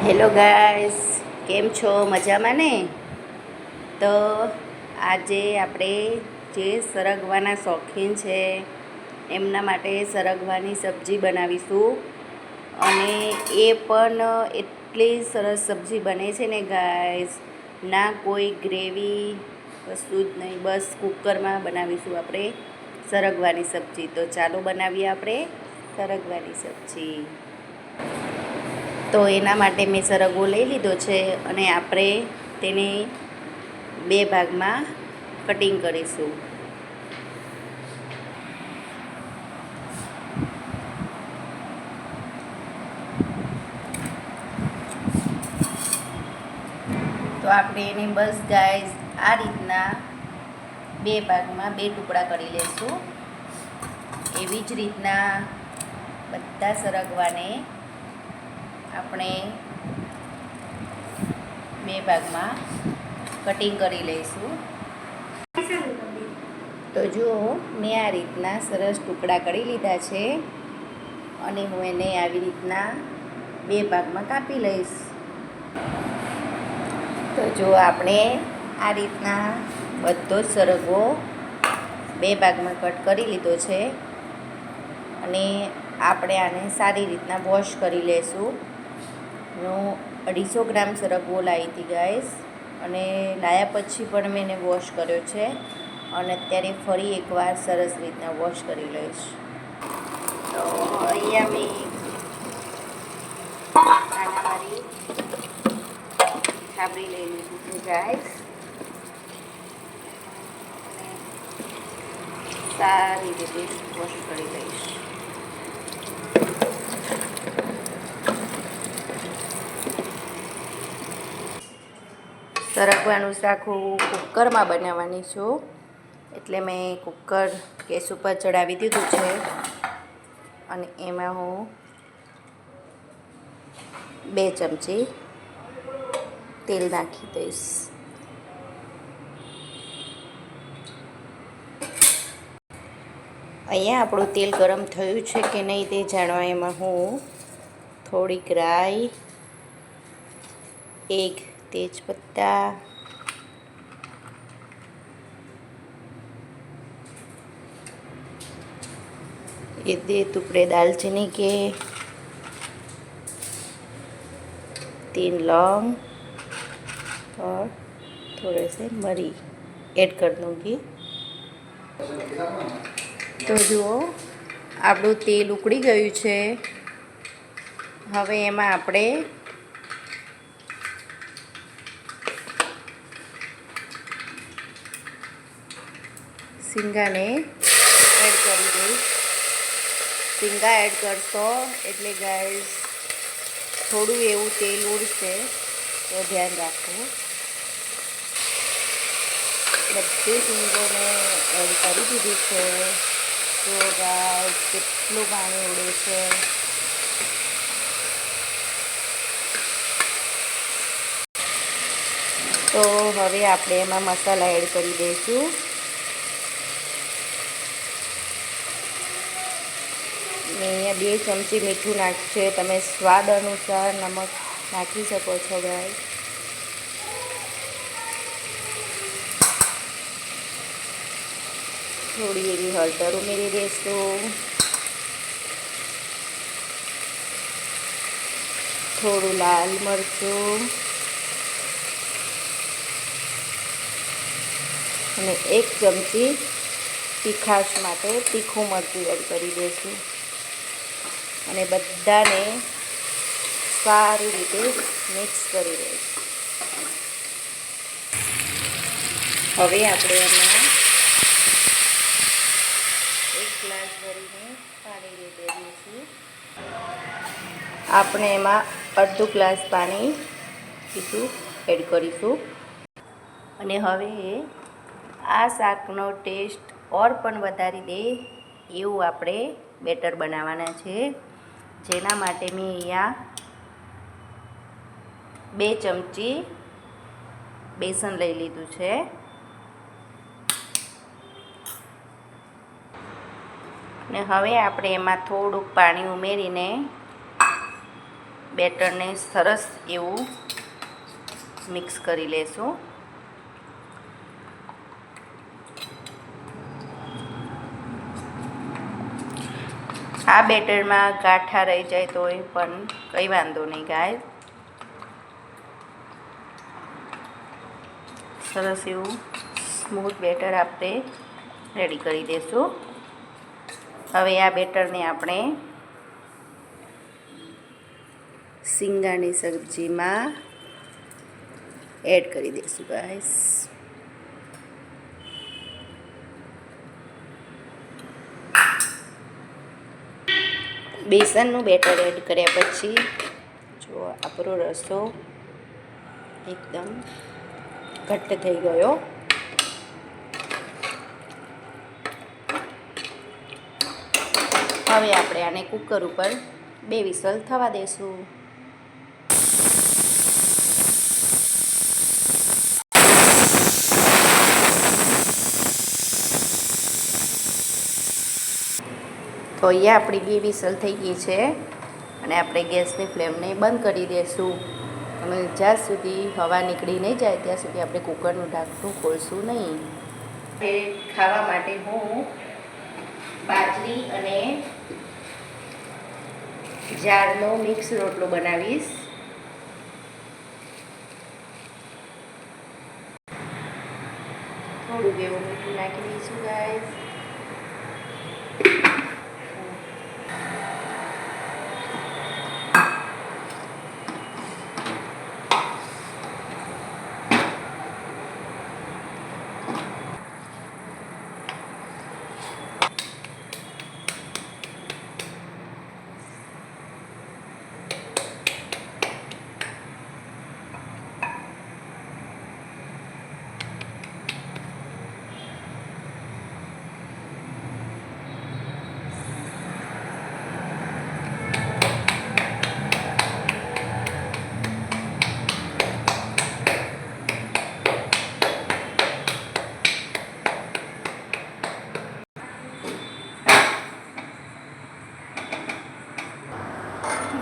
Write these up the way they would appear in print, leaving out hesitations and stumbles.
Hello guys, કેમ છો? મજામાં ને? તો આજે આપણે જે સરગવાના શોખીન છે એમના માટે સરગવાની સબ્જી બનાવીશું. અને એ પણ એટલી સરસ સબ્જી બને છે ને ગાઈસ, ના કોઈ ગ્રેવી વસ્તુ જ નહીં, બસ કુકરમાં બનાવીશું આપણે સરગવાની સબ્જી. તો ચાલો બનાવીએ આપણે સરગવાની સબ્જી. તો એના માટે મેં સરગવો લઈ લીધો છે અને આપણે તેને 2 ભાગમાં કટિંગ કરીશું. તો આપણે એને બસ ગાઈઝ આ રીતના 2 ભાગમાં 2 ટુકડા કરી લઈશું. એવી જ રીતના બધા સરગવાને આપણે 2 ભાગમાં કટિંગ કરી લઈશું. તો જુઓ, મેં આ રીતના સરસ ટુકડા કરી લીધા છે અને હું એને આવી રીતના 2 ભાગમાં કાપી લઈશ. તો જો આપણે આ રીતના બધો જ સરગવો 2 ભાગમાં કટ કરી લીધો છે અને આપણે આને સારી રીતના વોશ કરી લઈશું. હું 250 ગ્રામ સરગવો લાવી હતી ગાઈસ, અને લાવ્યા પછી પણ મેં એને વોશ કર્યો છે અને અત્યારે ફરી એકવાર સરસ રીતના વોશ કરી લઈશ. તો અહીંયા મેં નાનાવાળી છાબડી લઈ લીધી છે ગાઈસ, અને સારી રીતે વોશ કરી લઈશ. સરગવાનું શાક હું કુકરમાં બનાવવાની છું, એટલે મેં કુકર ગેસ ઉપર ચડાવી દીધું છે અને એમાં હું 2 ચમચી તેલ નાખી દઈશ. અહીંયા આપણું તેલ ગરમ થયું છે કે નહીં તે જાણવા એમાં હું થોડીક રાઈ, 1 तेजपत्ता, 2 टुकड़े दालचीनी के, 3 लौंग और थोड़े से मरी ऐड कर दूँगी. તો જુઓ, આપણું તેલ ઉકળી ગયું છે. હવે એમાં આપણે શીંગાને એડ કરી દઈશ. શીંગા એડ કરશો એટલે ગાઈસ થોડું એવું તેલ ઉડશે, તો ધ્યાન રાખો. બધી શીંગોને એડ કરી દીધી છે. તો ગાઈસ કેટલું પાણી ઉડે છે. તો હવે આપણે એમાં મસાલા એડ કરી દઈશું. મેં અહીંયા 2 ચમચી મીઠું નાખ્યું છે. તમે સ્વાદ અનુસાર નમક નાખી શકો છો ગાઈસ. થોડી એવી હળદર ઉમેરી દઈશું. થોડું લાલ મરચું અને 1 ચમચી તીખાશ માટે તીખું મરચું એડ કરી દઈશું અને બધાને સારી રીતે મિક્સ કરી દઈશું. હવે આપણે એમાં 1 ગ્લાસ ભરીને પાણી દઈ દઈશું. આપણે એમાં અડધો ગ્લાસ પાણી બીજું એડ કરીશું. અને હવે આ શાકનો ટેસ્ટ ઓર પણ વધારી દે એવું આપણે બેટર બનાવવાના છે. જેના માટે મેં અહીંયા 2 ચમચી બેસન લઈ લીધું છે. અને હવે આપણે એમાં થોડુંક પાણી ઉમેરીને બેટરને સરસ એવું મિક્સ કરી લેશું. આ બેટરમાં ગાંઠા રહી જાય તો એ પણ કંઈ વાંધો નહીં ગાય. સરસ એવું સ્મૂથ બેટર આપણે રેડી કરી દઈશું. હવે આ બેટરને આપણે સિંગાની સબ્જીમાં એડ કરી દઈશું ગાઈસ. બેસનનું બેટર એડ કર્યા પછી જો આપણો રસો એકદમ ઘટ્ટ થઈ ગયો. હવે આપણે આને કુકર ઉપર 2 વિસલ થવા દઈશું. તો અહીંયા આપણી 2 વિસલ થઈ ગઈ છે અને આપણે ગેસની ફ્લેમને બંધ કરી દઈશું. અને જ્યાં સુધી હવા નીકળી નહીં જાય ત્યાં સુધી આપણે કુકરનું ઢાંકણું ખોલશું નહીં. ખાવા માટે હું બાજરી અને જારનો મિક્સ રોટલો બનાવીશ. થોડું એવું મીઠું નાખી દઈશું ગાઈસ.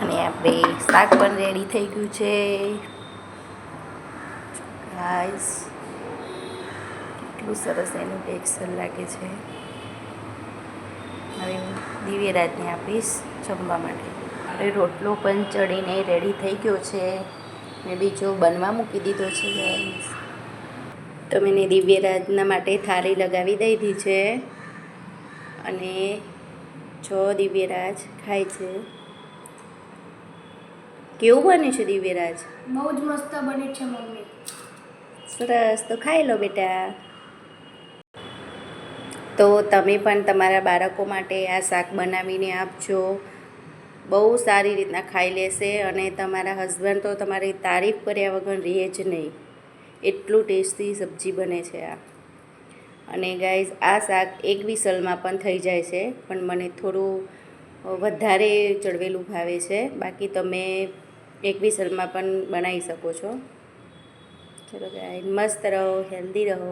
અને આપણે શાક પણ રેડી થઈ ગયું છે ગાઈસ. કેટલું સરસ એનું ટેક્સચર લાગે છે. હવે દિવ્યરાજને આપીશ જમવા માટે. હવે રોટલો પણ ચડીને રેડી થઈ ગયો છે ને બીજો બનવા મૂકી દીધો છે ગાઈસ. તો મેં દિવ્યરાજના માટે થાળી લગાવી દીધી છે અને જો દિવ્યરાજ ખાય છે. કેવું બન્યું છે દિવ્યરાજ? બહુ જ મસ્ત બને છે મમ્મી. સરસ, તો ખાઈ લો બેટા. તો તમે પણ તમારા બાળકો માટે આ શાક બનાવીને આપજો. બહુ સારી રીતના ખાઈ લેશે અને તમારા હસબન્ડ તો તમારી તારીફ કર્યા વગર રહે જ નહીં. એટલું ટેસ્ટી સબ્જી બને છે આ. અને ગાઈઝ આ શાક 1 વિસલમાં પણ થઈ જાય છે, પણ મને થોડું વધારે ચડવેલું ભાવે છે. બાકી તમે 1 વિસલમાં પણ બનાવી શકો છો. ચલો ગાઈઝ, મસ્ત રહો, હેલ્ધી રહો.